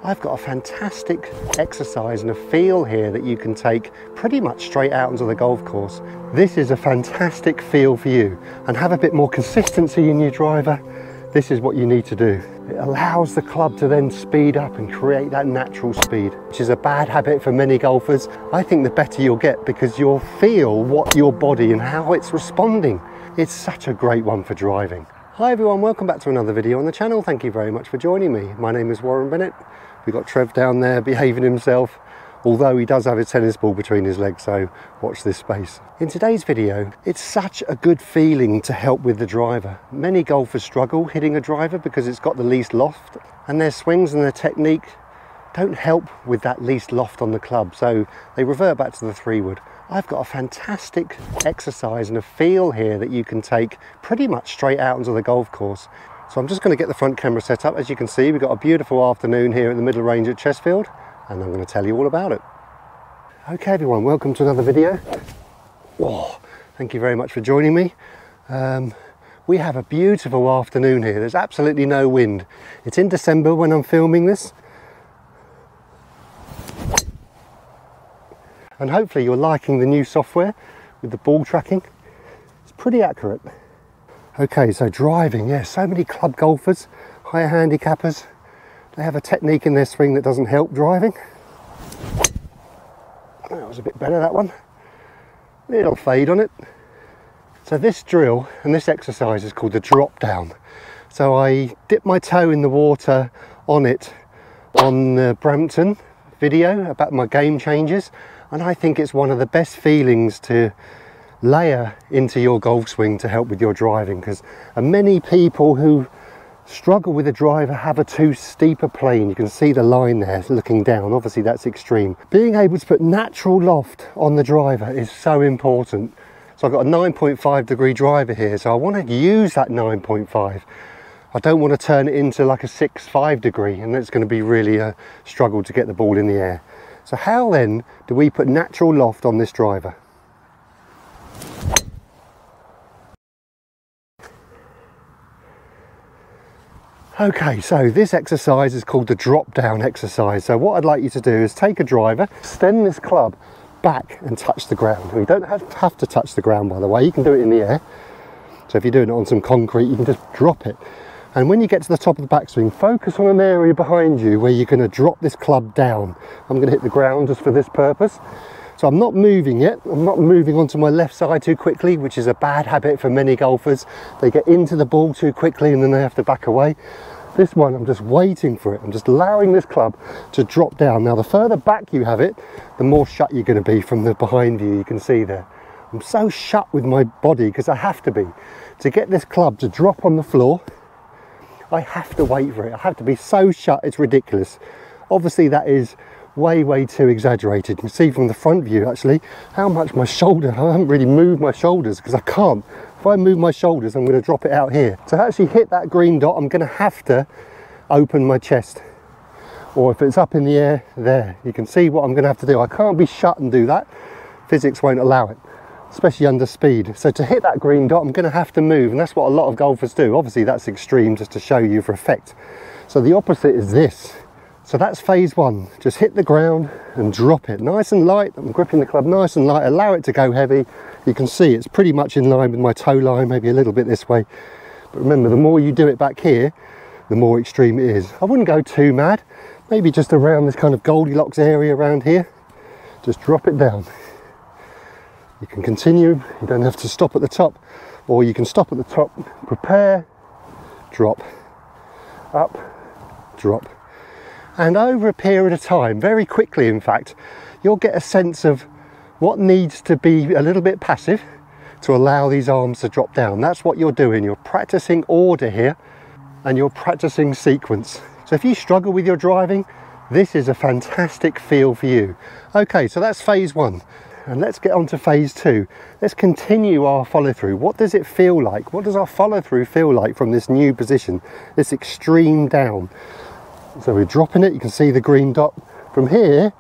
I've got a fantastic exercise and a feel here that you can take pretty much straight out onto the golf course. This is a fantastic feel for you, and have a bit more consistency in your driver. This is what you need to do. It allows the club to then speed up and create that natural speed, which is a bad habit for many golfers. I think the better you'll get, because you'll feel what your body and how it's responding. It's such a great one for driving. Hi everyone, welcome back to another video on the channel. Thank you very much for joining me. My name is Warren Bennett. We've got Trev down there behaving himself, although he does have his tennis ball between his legs, so watch this space. In today's video, it's such a good feeling to help with the driver. Many golfers struggle hitting a driver because it's got the least loft, and their swings and their technique don't help with that least loft on the club, so they revert back to the 3-wood. I've got a fantastic exercise and a feel here that you can take pretty much straight out onto the golf course. So I'm just going to get the front camera set up. As you can see, we've got a beautiful afternoon here at the middle range at Chestfield, and I'm going to tell you all about it. Okay everyone, welcome to another video. Oh, thank you very much for joining me. We have a beautiful afternoon here. There's absolutely no wind. It's in December when I'm filming this. And hopefully you're liking the new software with the ball tracking. It's pretty accurate. Okay, so driving, yeah, so many club golfers, higher handicappers, they have a technique in their swing that doesn't help driving. That was a bit better, that one. Little fade on it. So this drill and this exercise is called the drop down. So I dipped my toe in the water on it on the Brampton video about my game changes, and I think it's one of the best feelings to layer into your golf swing to help with your driving, because many people who struggle with a driver have a too steep a plane. You can see the line there looking down, obviously that's extreme. Being able to put natural loft on the driver is so important. So I've got a 9.5 degree driver here, so I want to use that 9.5. I don't want to turn it into like a 6.5 degree, and that's going to be really a struggle to get the ball in the air. So how then do we put natural loft on this driver? Okay, so this exercise is called the drop down exercise. So what I'd like you to do is take a driver, extend this club back and touch the ground. You don't have to touch the ground, by the way, you can do it in the air. So if you're doing it on some concrete, you can just drop it. And when you get to the top of the backswing, focus on an area behind you where you're going to drop this club down. I'm going to hit the ground just for this purpose. So I'm not moving yet. I'm not moving onto my left side too quickly, which is a bad habit for many golfers. They get into the ball too quickly and then they have to back away. This one, I'm just waiting for it. I'm just allowing this club to drop down. Now, the further back you have it, the more shut you're going to be from the behind view. You can see there. I'm so shut with my body because I have to be. To get this club to drop on the floor, I have to wait for it. I have to be so shut, it's ridiculous. Obviously, that is way too exaggerated. You can see from the front view actually how much my shoulder, I haven't really moved my shoulders because I can't. If I move my shoulders, I'm going to drop it out here. To actually hit that green dot, I'm going to have to open my chest, or if it's up in the air there, you can see what I'm going to have to do. I can't be shut and do that. Physics won't allow it, especially under speed. So to hit that green dot, I'm going to have to move, and that's what a lot of golfers do. Obviously that's extreme just to show you for effect. So the opposite is this. So that's phase one. Just hit the ground and drop it nice and light. I'm gripping the club nice and light, allow it to go heavy. You can see it's pretty much in line with my toe line, maybe a little bit this way. But remember, the more you do it back here, the more extreme it is. I wouldn't go too mad, maybe just around this kind of Goldilocks area around here. Just drop it down. You can continue, you don't have to stop at the top, or you can stop at the top, prepare, drop, up, drop. And over a period of time, very quickly in fact, you'll get a sense of what needs to be a little bit passive to allow these arms to drop down. That's what you're doing. You're practicing order here and you're practicing sequence. So if you struggle with your driving, this is a fantastic feel for you. Okay, so that's phase one. And let's get on to phase two. Let's continue our follow through. What does it feel like? What does our follow through feel like from this new position, this extreme down? So we're dropping it, you can see the green dot. From here,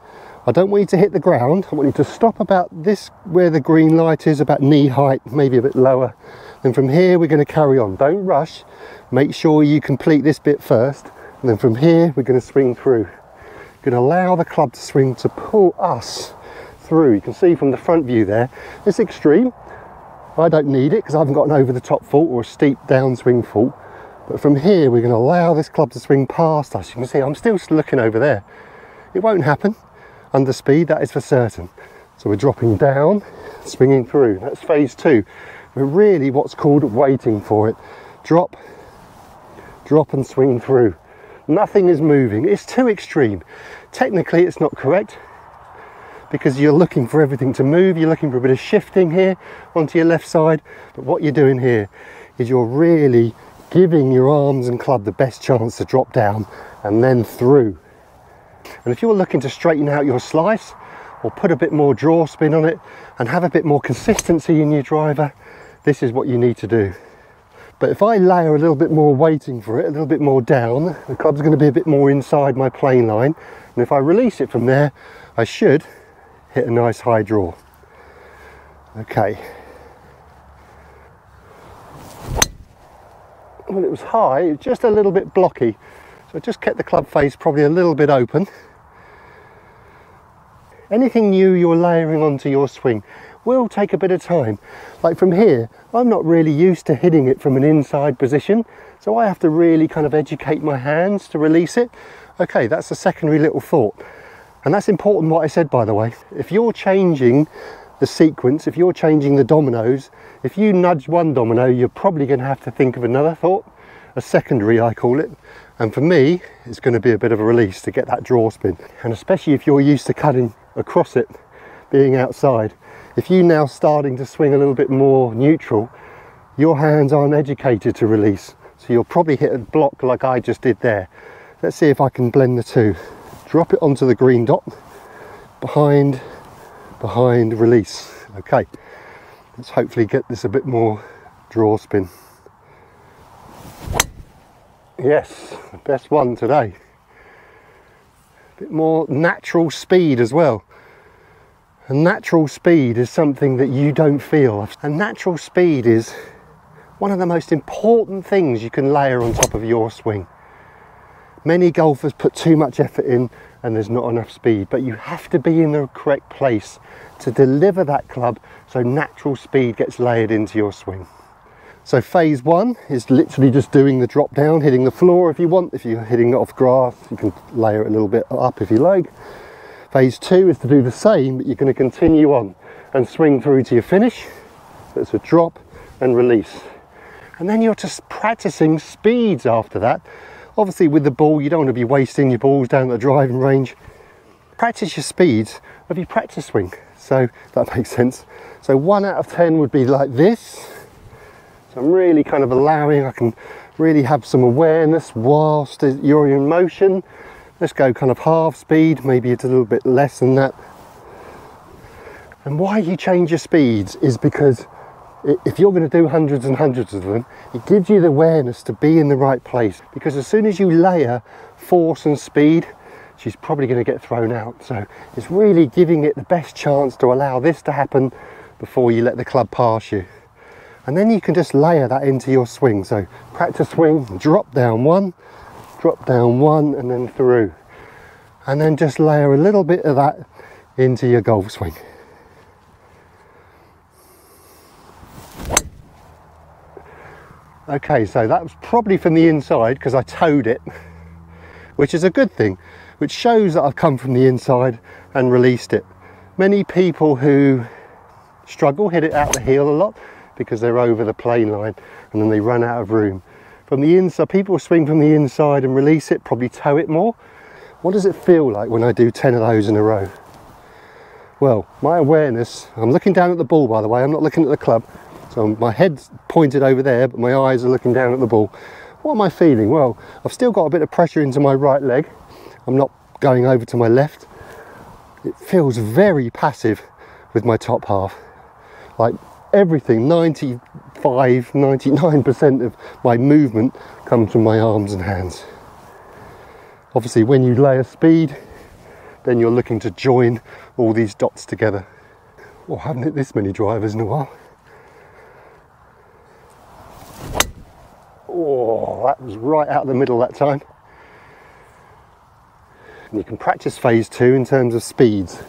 I don't want you to hit the ground. I want you to stop about this, where the green light is, about knee height, maybe a bit lower. And from here, we're going to carry on. Don't rush. Make sure you complete this bit first. And then from here, we're going to swing through. You're going to allow the club to swing to pull us through. You can see from the front view there, it's extreme. I don't need it because I haven't got an over the top fault or a steep downswing fault. But from here, we're going to allow this club to swing past us. You can see I'm still looking over there. It won't happen under speed, that is for certain. So we're dropping down, swinging through. That's phase 2. We're really what's called waiting for it. Drop, drop and swing through. Nothing is moving. It's too extreme. Technically, it's not correct because you're looking for everything to move. You're looking for a bit of shifting here onto your left side. But what you're doing here is you're really giving your arms and club the best chance to drop down and then through. And if you're looking to straighten out your slice or put a bit more draw spin on it and have a bit more consistency in your driver, this is what you need to do. But if I layer a little bit more waiting for it, a little bit more down, the club's going to be a bit more inside my plane line. And if I release it from there, I should hit a nice high draw. Okay. Well, it was high, it was just a little bit blocky. So I just kept the club face probably a little bit open. Anything new you're layering onto your swing will take a bit of time. Like from here, I'm not really used to hitting it from an inside position, so I have to really kind of educate my hands to release it. Okay, that's a secondary little thought. And that's important what I said, by the way. If you're changing the sequence, if you're changing the dominoes, if you nudge one domino, you're probably going to have to think of another thought, a secondary I call it. And for me, it's going to be a bit of a release to get that draw spin. And especially if you're used to cutting across it, being outside, if you're now starting to swing a little bit more neutral, your hands aren't educated to release. So you'll probably hit a block like I just did there. Let's see if I can blend the two. Drop it onto the green dot, behind, release. Okay, let's hopefully get this a bit more draw spin. Yes, the best one today. A bit more natural speed as well. And natural speed is something that you don't feel. And natural speed is one of the most important things you can layer on top of your swing. Many golfers put too much effort in and there's not enough speed, but you have to be in the correct place to deliver that club so natural speed gets layered into your swing. So phase 1 is literally just doing the drop down, hitting the floor if you want. If you're hitting it off grass, you can layer it a little bit up if you like. Phase 2 is to do the same, but you're going to continue on and swing through to your finish. So it's a drop and release. And then you're just practicing speeds after that. Obviously with the ball, you don't want to be wasting your balls down at the driving range. Practice your speeds of your practice swing. So that makes sense. So 1 out of 10 would be like this. So I'm really kind of allowing, I can really have some awareness whilst you're in motion. Let's go kind of half speed, maybe it's a little bit less than that. And why you change your speeds is because if you're going to do hundreds and hundreds of them, it gives you the awareness to be in the right place. Because as soon as you layer force and speed, she's probably going to get thrown out. So it's really giving it the best chance to allow this to happen before you let the club pass you. And then you can just layer that into your swing. So practice swing, drop down 1, drop down 1 and then through. And then just layer a little bit of that into your golf swing. Okay, so that was probably from the inside because I towed it, which is a good thing, which shows that I've come from the inside and released it. Many people who struggle hit it out the heel a lot because they're over the plane line and then they run out of room. From the inside, people swing from the inside and release it, probably tow it more. What does it feel like when I do 10 of those in a row? Well, my awareness, I'm looking down at the ball by the way, I'm not looking at the club. So my head's pointed over there, but my eyes are looking down at the ball. What am I feeling? Well, I've still got a bit of pressure into my right leg. I'm not going over to my left. It feels very passive with my top half. Like everything, 99% of my movement comes from my arms and hands. Obviously, when you layer speed, then you're looking to join all these dots together. Well, I haven't hit this many drivers in a while. Oh, that was right out the middle that time. And you can practice phase 2 in terms of speeds.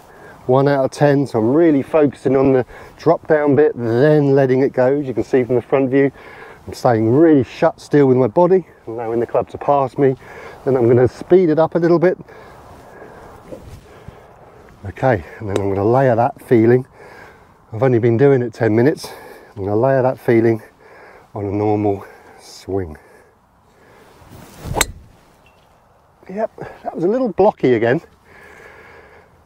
1 out of 10, so I'm really focusing on the drop down bit, then letting it go. As you can see from the front view, I'm staying really shut still with my body, allowing the club to pass me. Then I'm going to speed it up a little bit. Okay, and then I'm going to layer that feeling. I've only been doing it 10 minutes. I'm going to layer that feeling on a normal swing. Yep, that was a little blocky again.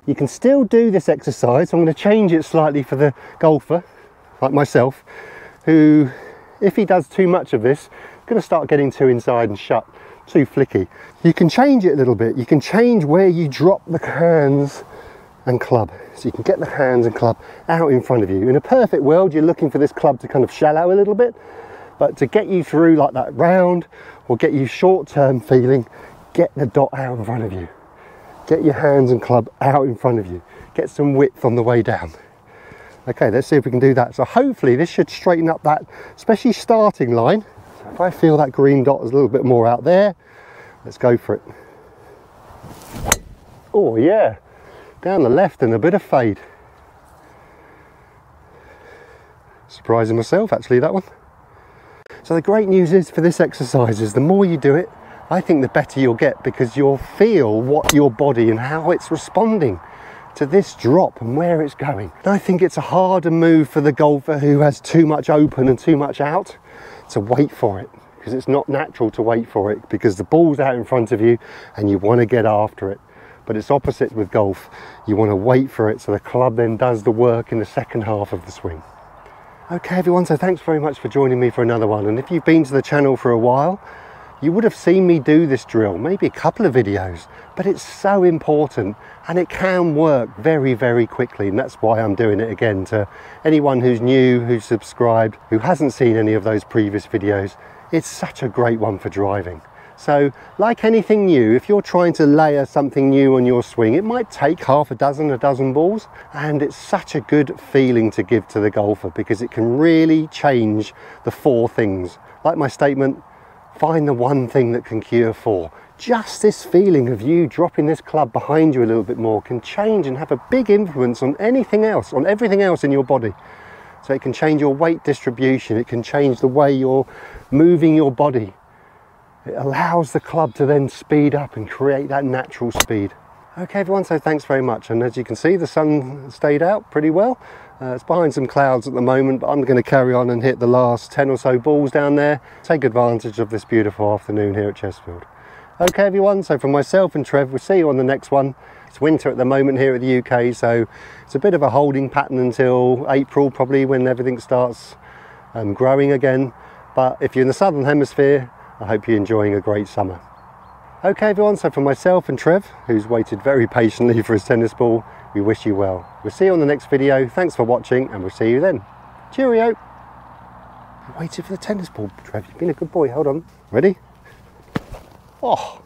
You can still do this exercise. I'm going to change it slightly for the golfer, like myself, who, if he does too much of this, is going to start getting too inside and shut, too flicky. You can change it a little bit. You can change where you drop the hands and club. So you can get the hands and club out in front of you. In a perfect world, you're looking for this club to kind of shallow a little bit, but to get you through like that round, or get you short-term feeling, get the dot out in front of you. Get your hands and club out in front of you. Get some width on the way down. Okay, let's see if we can do that. So hopefully this should straighten up that, especially starting line. So if I feel that green dot is a little bit more out there, let's go for it. Oh yeah, down the left and a bit of fade. Surprising myself actually, that one. So the great news is for this exercise is the more you do it, I think the better you'll get, because you'll feel what your body and how it's responding to this drop and where it's going. And I think it's a harder move for the golfer who has too much open and too much out to wait for it, because it's not natural to wait for it, because the ball's out in front of you and you want to get after it. But it's opposite with golf. You want to wait for it so the club then does the work in the second half of the swing. Okay everyone, so thanks very much for joining me for another one. And if you've been to the channel for a while, you would have seen me do this drill, maybe a couple of videos, but it's so important and it can work very, very quickly. And that's why I'm doing it again. To anyone who's new, who's subscribed, who hasn't seen any of those previous videos, it's such a great one for driving. So like anything new, if you're trying to layer something new on your swing, it might take half a dozen balls, and it's such a good feeling to give to the golfer, because it can really change the 4 things. Like my statement, find the one thing that can cure 4. Just this feeling of you dropping this club behind you a little bit more can change and have a big influence on anything else, on everything else in your body. So it can change your weight distribution, it can change the way you're moving your body. It allows the club to then speed up and create that natural speed. Okay everyone, so thanks very much. And as you can see, the sun stayed out pretty well. It's behind some clouds at the moment, but I'm going to carry on and hit the last 10 or so balls down there. Take advantage of this beautiful afternoon here at Chestfield. Okay everyone, so from myself and Trev, we'll see you on the next one. It's winter at the moment here at the UK, so it's a bit of a holding pattern until April probably, when everything starts growing again. But if you're in the southern hemisphere, I hope you're enjoying a great summer. Okay everyone, so from myself and Trev, who's waited very patiently for his tennis ball, we wish you well. We'll see you on the next video. Thanks for watching, and we'll see you then. Cheerio. I waited for the tennis ball, Trev. You've been a good boy. Hold on. Ready? Oh,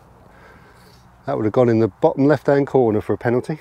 that would have gone in the bottom left-hand corner for a penalty.